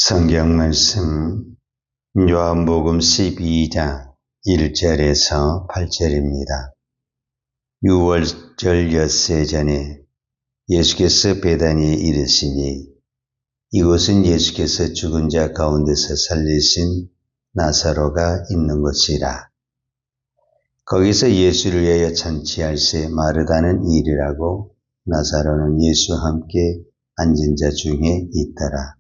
성경 말씀 요한복음 12장 1절에서 8절입니다. 유월절 엿새 전에 예수께서 베다니에 이르시니 이곳은 예수께서 죽은 자 가운데서 살리신 나사로가 있는 곳이라. 거기서 예수를 위하여 잔치할새 마르다는 일이라고 나사로는 예수와 함께 앉은 자 중에 있더라.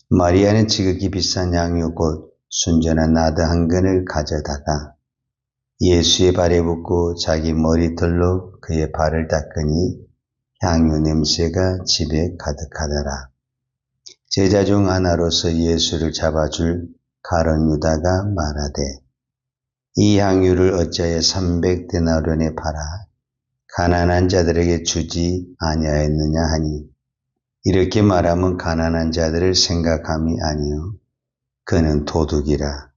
마리아는 지극히 비싼 향유 곧 순전한 나드 한 근을 가져다가 예수의 발에 붓고 자기 머리털로 그의 발을 닦으니 향유 냄새가 집에 가득하더라. 제자 중 하나로서 예수를 잡아줄 가룟 유다가 말하되 이 향유를 어찌하여 300데나리온에 팔아 가난한 자들에게 주지 아니하였느냐 하니 이렇게 말하면 가난한 자들을 생각함이 아니요 그는 도둑이라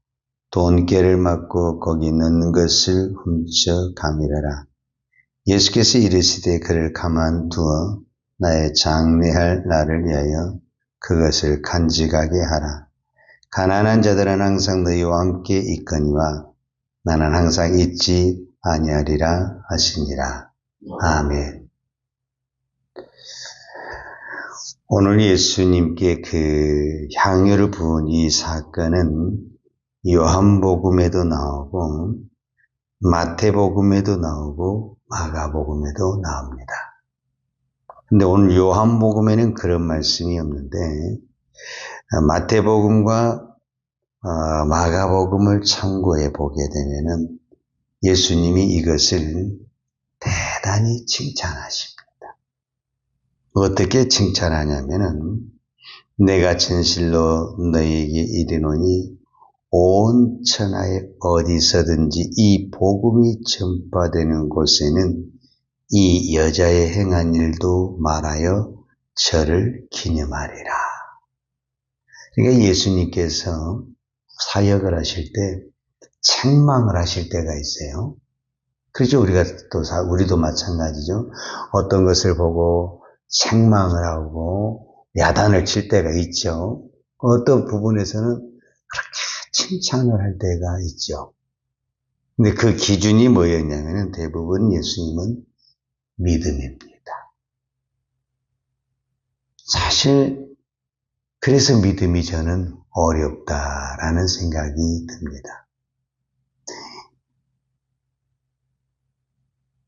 돈깨를 맞고 거기 넣는 것을 훔쳐 가미르라. 예수께서 이르시되 그를 가만두어 나의 장례할 날을 위하여 그것을 간직하게 하라. 가난한 자들은 항상 너희와 함께 있거니와 나는 항상 있지 아니하리라 하시니라. 아멘. 오늘 예수님께 그 향유를 부은 이 사건은 요한복음에도 나오고 마태복음에도 나오고 마가복음에도 나옵니다. 근데 오늘 요한복음에는 그런 말씀이 없는데 마태복음과 마가복음을 참고해 보게 되면은 예수님이 이것을 대단히 칭찬하십니다. 어떻게 칭찬하냐면은 내가 진실로 너희에게 이르노니 온 천하에 어디서든지 이 복음이 전파되는 곳에는 이 여자의 행한 일도 말하여 저를 기념하리라. 그러니까 예수님께서 사역을 하실 때 책망을 하실 때가 있어요. 그렇죠. 우리도 마찬가지죠. 어떤 것을 보고 책망을 하고 야단을 칠 때가 있죠. 어떤 부분에서는 그렇게 칭찬을 할 때가 있죠. 근데 그 기준이 뭐였냐면 대부분 예수님은 믿음입니다. 사실 그래서 믿음이 저는 어렵다라는 생각이 듭니다.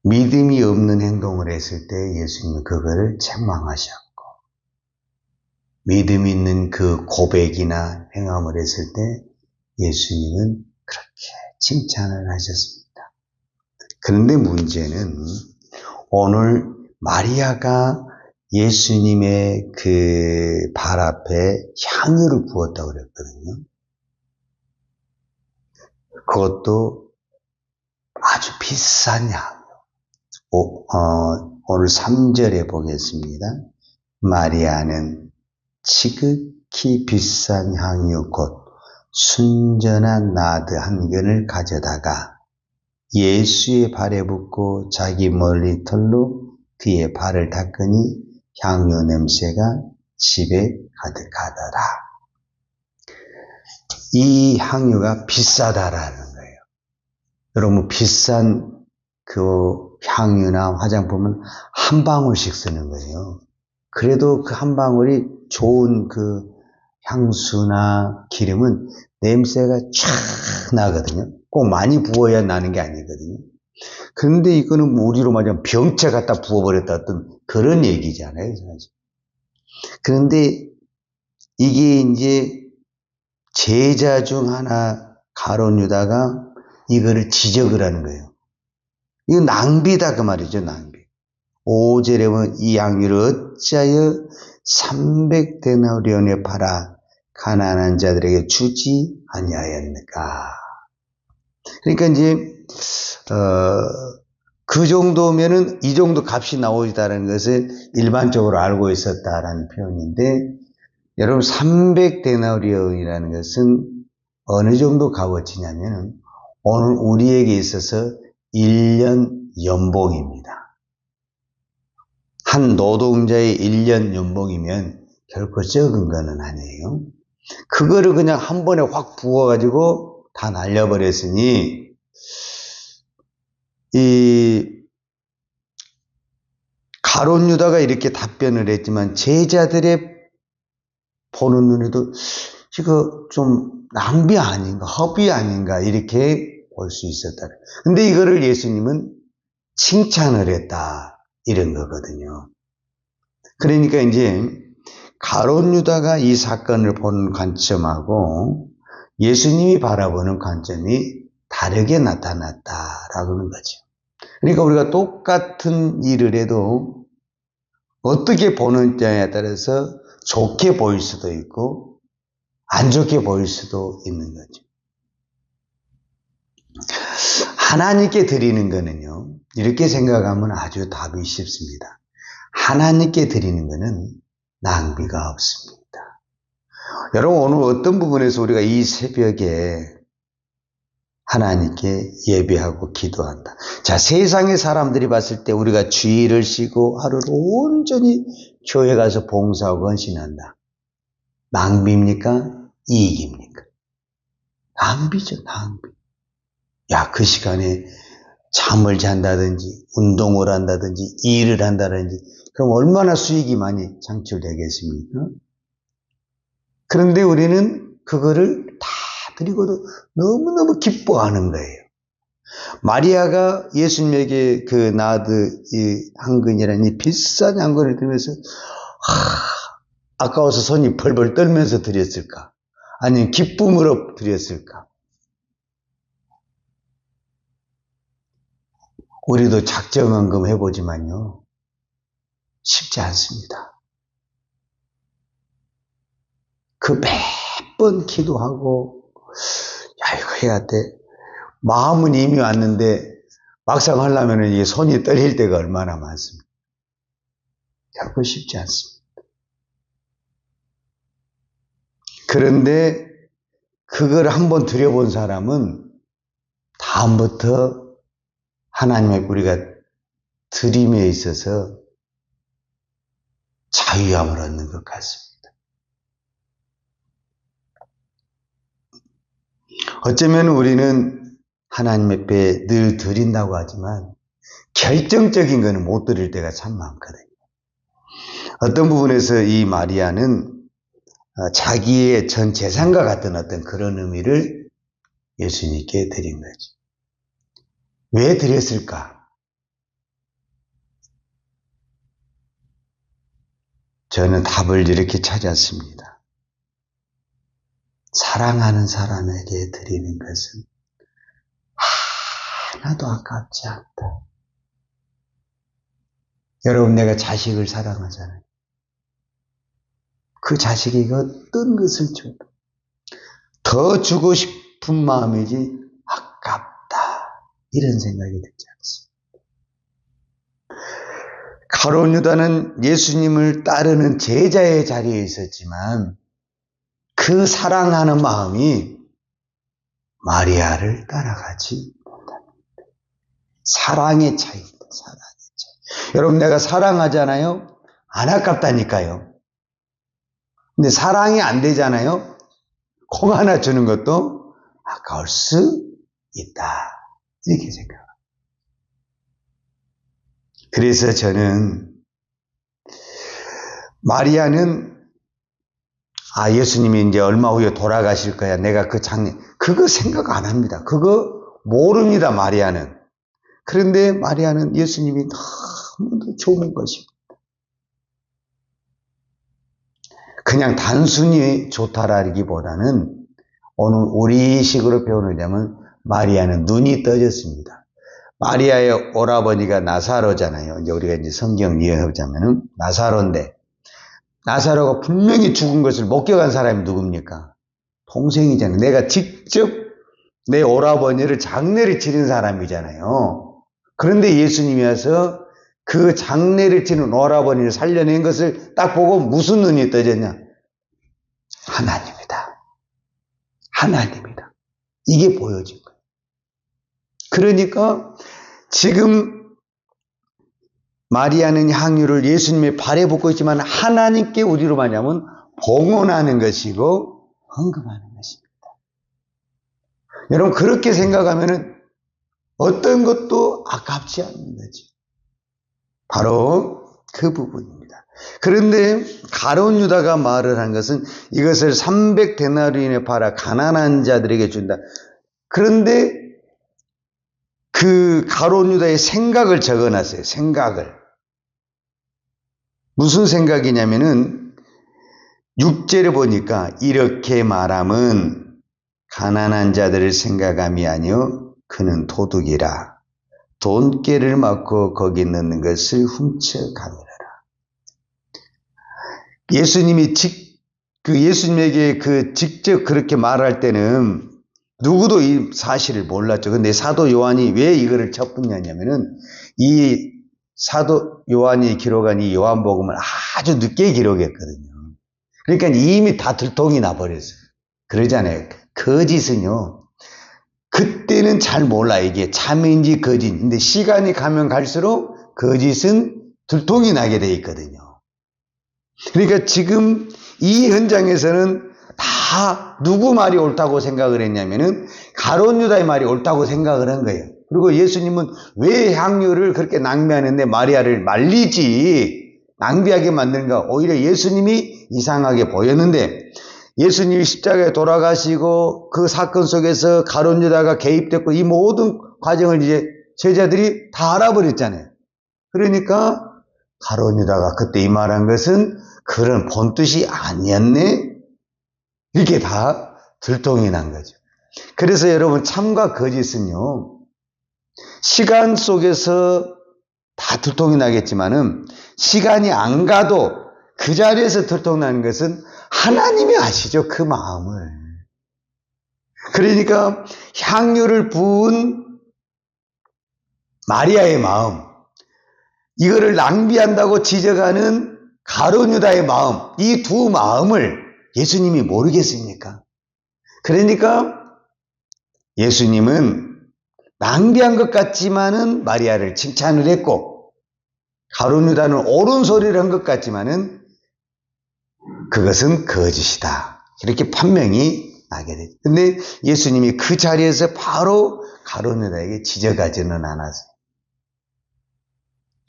믿음이 없는 행동을 했을 때 예수님은 그거를 책망하셨고 믿음 있는 그 고백이나 행함을 했을 때 예수님은 그렇게 칭찬을 하셨습니다. 그런데 문제는 오늘 마리아가 예수님의 그 발 앞에 향유를 부었다고 그랬거든요. 그것도 아주 비싼 향유. 오늘 3절에 보겠습니다. 마리아는 지극히 비싼 향유 곧 순전한 나드 한 근을 가져다가 예수의 발에 붓고 자기 머리털로 그의 발을 닦으니 향유 냄새가 집에 가득하더라. 이 향유가 비싸다라는 거예요. 여러분 비싼 그 향유나 화장품은 한 방울씩 쓰는 거예요. 그래도 그 한 방울이 좋은 그 향수나 기름은 냄새가 쫙 나거든요. 꼭 많이 부어야 나는 게 아니거든요. 그런데 이거는 우리로 말하면 병채 갖다 부어버렸다 어떤 그런 얘기잖아요. 사실. 그런데 이게 이제 제자 중 하나 가룟 유다가 이거를 지적을 하는 거예요. 이거 낭비다 그 말이죠. 낭비. 5절에 보면 이 향유를 어찌하여 300데나리온에 팔아 가난한 자들에게 주지 아니하였는가. 그러니까 이제 그 정도면은 이 정도 값이 나오다는 것을 일반적으로 알고 있었다라는 표현인데 여러분 300데나리온이라는 것은 어느 정도 값어치냐면은 오늘 우리에게 있어서 1년 연봉입니다. 한 노동자의 1년 연봉이면 결코 적은 거는 아니에요. 그거를 그냥 한 번에 확 부어가지고 다 날려버렸으니, 이 가룟 유다가 이렇게 답변을 했지만 제자들의 보는 눈에도 이거 좀 낭비 아닌가, 허비 아닌가 이렇게 볼 수 있었다. 근데 이거를 예수님은 칭찬을 했다 이런 거거든요. 그러니까 이제 가룟 유다가 이 사건을 보는 관점하고 예수님이 바라보는 관점이 다르게 나타났다라고 하는 거죠. 그러니까 우리가 똑같은 일을 해도 어떻게 보느냐에 따라서 좋게 보일 수도 있고 안 좋게 보일 수도 있는 거죠. 하나님께 드리는 거는요, 이렇게 생각하면 아주 답이 쉽습니다. 하나님께 드리는 거는 낭비가 없습니다. 여러분, 오늘 어떤 부분에서 우리가 이 새벽에 하나님께 예배하고 기도한다. 자, 세상의 사람들이 봤을 때 우리가 주일을 쉬고 하루를 온전히 교회 가서 봉사하고 헌신한다. 낭비입니까? 이익입니까? 낭비죠, 낭비. 야, 그 시간에 잠을 잔다든지, 운동을 한다든지, 일을 한다든지, 그럼 얼마나 수익이 많이 창출되겠습니까? 그런데 우리는 그거를 다 드리고도 너무너무 기뻐하는 거예요. 마리아가 예수님에게 그 나드 이 향근이라는 이 비싼 향근을 들면서 아까워서 손이 벌벌 떨면서 드렸을까? 아니면 기쁨으로 드렸을까? 우리도 작정한금 해보지만요, 쉽지 않습니다. 그 몇 번 기도하고, 야, 이거 해야 돼. 마음은 이미 왔는데, 막상 하려면 이게 손이 떨릴 때가 얼마나 많습니다. 결코 쉽지 않습니다. 그런데, 그걸 한번 들여본 사람은, 다음부터 하나님의 우리가 드림에 있어서 자유함을 얻는 것 같습니다. 어쩌면 우리는 하나님 앞에 늘 드린다고 하지만 결정적인 거는 못 드릴 때가 참 많거든요. 어떤 부분에서 이 마리아는 자기의 전 재산과 같은 어떤 그런 의미를 예수님께 드린 거죠. 왜 드렸을까? 저는 답을 이렇게 찾았습니다. 사랑하는 사람에게 드리는 것은 하나도 아깝지 않다. 여러분, 내가 자식을 사랑하잖아요. 그 자식에게 어떤 것을 줘도 더 주고 싶은 마음이지 아깝다, 이런 생각이 들지 않습니다. 가룟 유다는 예수님을 따르는 제자의 자리에 있었지만 그 사랑하는 마음이 마리아를 따라가지 못합니다. 사랑의 차이입니다. 사랑의 차이. 여러분, 내가 사랑하잖아요. 안 아깝다니까요. 근데 사랑이 안 되잖아요. 콩 하나 주는 것도 아까울 수 있다, 이렇게 생각합니다. 그래서 저는 마리아는 예수님이 이제 얼마 후에 돌아가실 거야, 내가 그 장례, 그거 생각 안 합니다. 그거 모릅니다, 마리아는. 그런데 마리아는 예수님이 너무도 좋은 것입니다. 그냥 단순히 좋다라기보다는 오늘 우리식으로 표현하자면 마리아는 눈이 떠졌습니다. 마리아의 오라버니가 나사로잖아요. 이제 우리가 이제 성경 이해하자면은 나사로인데, 나사로가 분명히 죽은 것을 목격한 사람이 누굽니까? 동생이잖아요. 내가 직접 내 오라버니를 장례를 치른 사람이잖아요. 그런데 예수님이 와서 그 장례를 치른 오라버니를 살려낸 것을 딱 보고 무슨 눈이 떠졌냐? 하나님이다. 하나님이다. 이게 보여진 거예요. 그러니까 지금 마리아는 향유를 예수님의 발에 붓고 있지만 하나님께 우리로 말하면 봉헌하는 것이고 헌금하는 것입니다. 여러분 그렇게 생각하면은 어떤 것도 아깝지 않는 거죠. 바로 그 부분입니다. 그런데 가룟 유다가 말을 한 것은 이것을 300데나리온에 팔아 가난한 자들에게 준다. 그런데 그 가룟 유다의 생각을 적어놨어요. 생각을. 무슨 생각이냐면은 6절에 보니까 이렇게 말함은 가난한 자들을 생각함이 아니요 그는 도둑이라 돈깨를 맞고 거기 넣는 것을 훔쳐가느라. 예수님이 예수님에게 직접 그렇게 말할 때는 누구도 이 사실을 몰랐죠. 근데 사도 요한이 왜 이거를 첩붙냐면은 이 사도 요한이 기록한 이 요한복음을 아주 늦게 기록했거든요. 그러니까 이미 다 들통이 나버렸어요. 그러잖아요. 거짓은요. 그때는 잘 몰라 이게 참인지 거짓인지. 근데 시간이 가면 갈수록 거짓은 들통이 나게 돼 있거든요. 그러니까 지금 이 현장에서는 다 누구 말이 옳다고 생각을 했냐면은 가룟 유다의 말이 옳다고 생각을 한 거예요. 그리고 예수님은 왜 향유를 그렇게 낭비하는데 마리아를 말리지 낭비하게 만드는가. 오히려 예수님이 이상하게 보였는데 예수님이 십자가에 돌아가시고 그 사건 속에서 가룟 유다가 개입됐고 이 모든 과정을 이제 제자들이 다 알아버렸잖아요. 그러니까 가룟 유다가 그때 이 말한 것은 그런 본뜻이 아니었네. 이렇게 다 들통이 난 거죠. 그래서 여러분 참과 거짓은요. 시간 속에서 다 들통이 나겠지만은 시간이 안 가도 그 자리에서 들통나는 것은 하나님이 아시죠. 그 마음을. 그러니까 향유를 부은 마리아의 마음, 이거를 낭비한다고 지적하는 가룟 유다의 마음, 이 두 마음을 예수님이 모르겠습니까? 그러니까 예수님은 낭비한 것 같지만은 마리아를 칭찬을 했고 가룟 유다는 옳은 소리를 한 것 같지만은 그것은 거짓이다. 이렇게 판명이 나게 되죠. 근데 예수님이 그 자리에서 바로 가룟 유다에게 지적하지는 않았어요.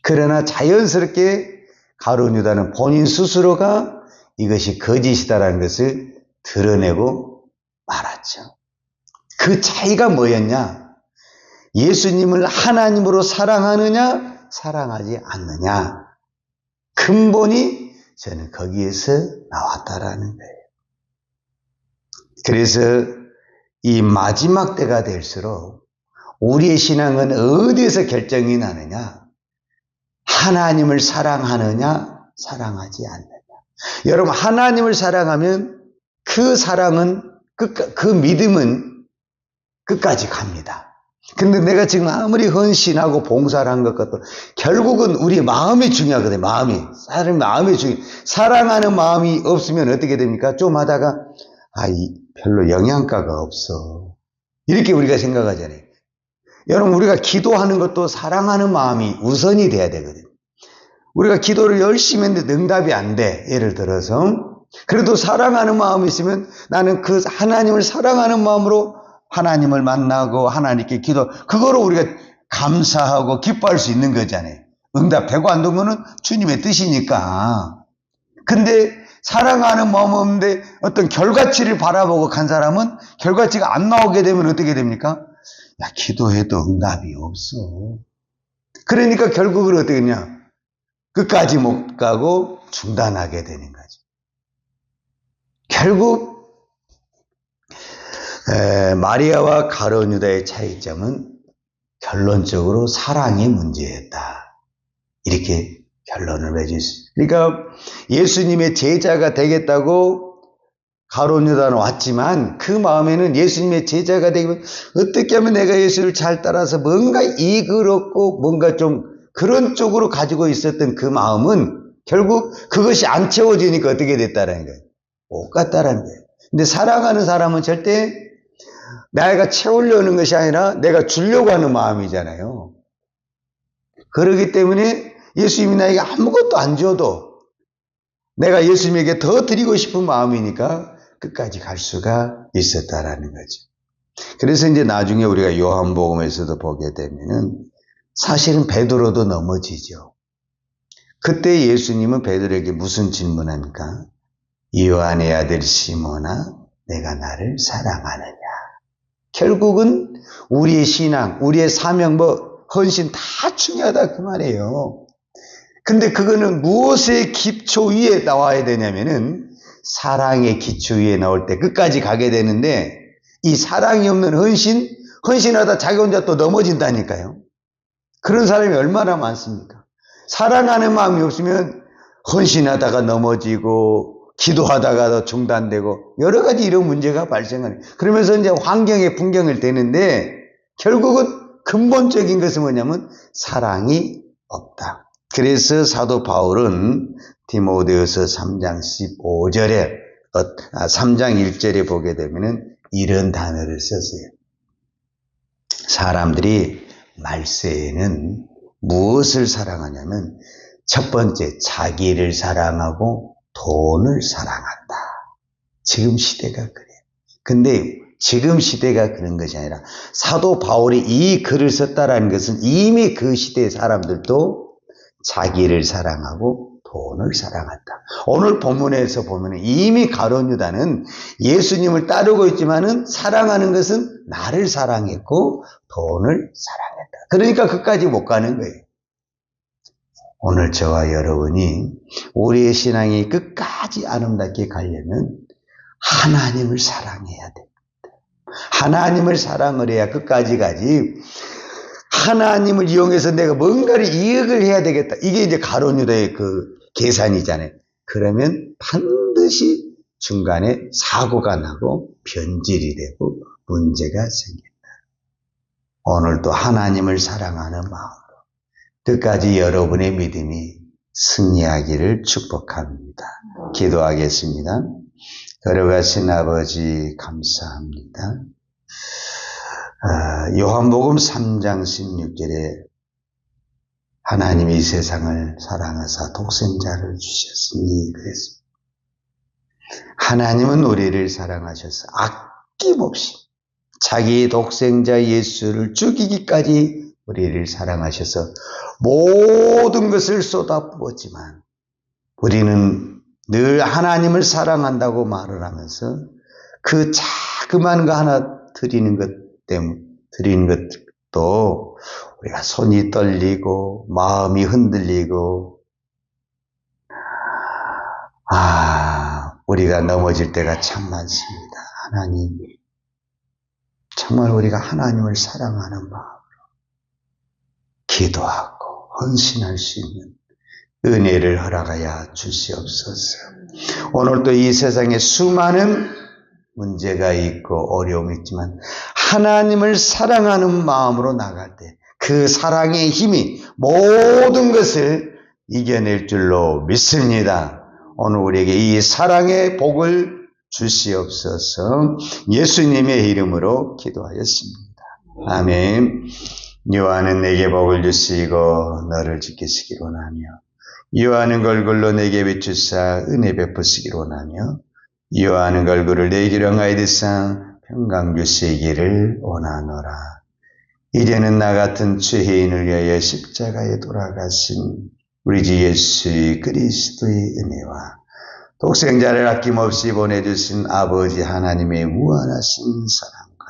그러나 자연스럽게 가룟 유다는 본인 스스로가 이것이 거짓이다라는 것을 드러내고 말았죠. 그 차이가 뭐였냐? 예수님을 하나님으로 사랑하느냐, 사랑하지 않느냐. 근본이 저는 거기에서 나왔다라는 거예요. 그래서 이 마지막 때가 될수록 우리의 신앙은 어디에서 결정이 나느냐? 하나님을 사랑하느냐, 사랑하지 않느냐. 여러분, 하나님을 사랑하면 그 사랑은, 그 믿음은 끝까지 갑니다. 근데 내가 지금 아무리 헌신하고 봉사를 한 것 같아도 결국은 우리 마음이 중요하거든요. 마음이. 사람의 마음이 중요해요. 사랑하는 마음이 없으면 어떻게 됩니까? 좀 하다가 별로 영양가가 없어. 이렇게 우리가 생각하잖아요. 여러분 우리가 기도하는 것도 사랑하는 마음이 우선이 돼야 되거든요. 우리가 기도를 열심히 했는데 응답이 안 돼. 예를 들어서 그래도 사랑하는 마음이 있으면 나는 그 하나님을 사랑하는 마음으로 하나님을 만나고 하나님께 기도, 그거로 우리가 감사하고 기뻐할 수 있는 거잖아요. 응답되고 안 된 거는 주님의 뜻이니까. 근데 사랑하는 마음 없는데 어떤 결과치를 바라보고 간 사람은 결과치가 안 나오게 되면 어떻게 됩니까? 기도해도 응답이 없어. 그러니까 결국은 어떻게 했냐? 끝까지 못 가고 중단하게 되는 거죠. 결국 마리아와 가룟 유다의 차이점은 결론적으로 사랑의 문제였다. 이렇게 결론을 맺었어요. 그러니까 예수님의 제자가 되겠다고 가룟 유다는 왔지만 그 마음에는 예수님의 제자가 되면 어떻게 하면 내가 예수를 잘 따라서 뭔가 이익을 얻고 뭔가 좀 그런 쪽으로 가지고 있었던 그 마음은 결국 그것이 안 채워지니까 어떻게 됐다라는 거예요. 못 갔다라는 거예요. 근데 사랑하는 사람은 절대 내가 채우려는 것이 아니라 내가 주려고 하는 마음이잖아요. 그렇기 때문에 예수님이 나에게 아무것도 안 줘도 내가 예수님에게 더 드리고 싶은 마음이니까 끝까지 갈 수가 있었다라는 거죠. 그래서 이제 나중에 우리가 요한복음에서도 보게 되면은 사실은 베드로도 넘어지죠. 그때 예수님은 베드로에게 무슨 질문합니까? 요한의 아들 시몬아, 내가 나를 사랑하느냐? 결국은 우리의 신앙, 우리의 사명, 헌신 다 중요하다 그 말이에요. 근데 그거는 무엇의 기초 위에 나와야 되냐면은 사랑의 기초 위에 나올 때 끝까지 가게 되는데 이 사랑이 없는 헌신하다 자기 혼자 또 넘어진다니까요. 그런 사람이 얼마나 많습니까? 사랑하는 마음이 없으면 헌신하다가 넘어지고 기도하다가도 중단되고 여러 가지 이런 문제가 발생하는. 그러면서 이제 환경에 풍경을 대는데 결국은 근본적인 것은 뭐냐면 사랑이 없다. 그래서 사도 바울은 디모데후서 3장 15절에 3장 1절에 보게 되면은 이런 단어를 썼어요. 사람들이 말세에는 무엇을 사랑하냐면 첫 번째 자기를 사랑하고 돈을 사랑한다. 지금 시대가 그래요. 근데 지금 시대가 그런 것이 아니라 사도 바울이 이 글을 썼다라는 것은 이미 그 시대의 사람들도 자기를 사랑하고 돈을 사랑한다. 오늘 본문에서 보면 이미 가룟 유다는 예수님을 따르고 있지만은 사랑하는 것은 나를 사랑했고 돈을 사랑했다. 그러니까 끝까지 못 가는 거예요. 오늘 저와 여러분이 우리의 신앙이 끝까지 아름답게 가려면 하나님을 사랑해야 됩니다. 하나님을 사랑을 해야 끝까지 가지. 하나님을 이용해서 내가 뭔가를 이익을 해야 되겠다. 이게 이제 가룟 유다의 그 계산이잖아요. 그러면 반드시 중간에 사고가 나고 변질이 되고 문제가 생긴다. 오늘도 하나님을 사랑하는 마음으로 끝까지 여러분의 믿음이 승리하기를 축복합니다. 기도하겠습니다. 걸어가신 아버지 감사합니다. 요한복음 3장 16절에 하나님이 이 세상을 사랑하사 독생자를 주셨으니 그랬습니다. 하나님은 우리를 사랑하셔서 아낌없이 자기 독생자 예수를 죽이기까지 우리를 사랑하셔서 모든 것을 쏟아부었지만 우리는 늘 하나님을 사랑한다고 말을 하면서 그 자그마한 거 하나 드리는 것도 우리가 손이 떨리고 마음이 흔들리고 우리가 넘어질 때가 참 많습니다. 하나님, 정말 우리가 하나님을 사랑하는 마음으로 기도하고 헌신할 수 있는 은혜를 허락하여 주시옵소서. 오늘도 이 세상에 수많은 문제가 있고 어려움이 있지만 하나님을 사랑하는 마음으로 나갈 때 그 사랑의 힘이 모든 것을 이겨낼 줄로 믿습니다. 오늘 우리에게 이 사랑의 복을 주시옵소서. 예수님의 이름으로 기도하였습니다. 아멘. 요한은 내게 복을 주시고 너를 지키시기 원하며 요한은 걸글로 내게 비추사 은혜 베푸시기 원하며 요한은 걸그를 내기로 하여 드사 평강 주시기를 원하노라. 이제는 나 같은 죄인을 위하여 십자가에 돌아가신 우리 주 예수 그리스도의 은혜와 독생자를 아낌없이 보내주신 아버지 하나님의 무한하신 사랑과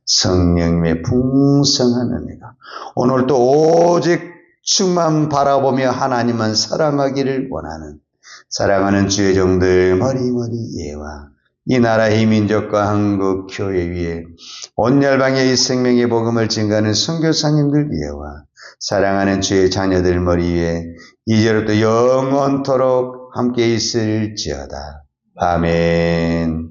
성령님의 풍성한 은혜가 오늘도 오직 주만 바라보며 하나님만 사랑하기를 원하는 사랑하는 주의 종들 머리머리 예와 이 나라의 민족과 한국 교회 위에 온 열방의 이 생명의 복음을 증거하는 선교사님들 위에와 사랑하는 주의 자녀들 머리 위에 이제부터 영원토록 함께 있을지어다. 아멘.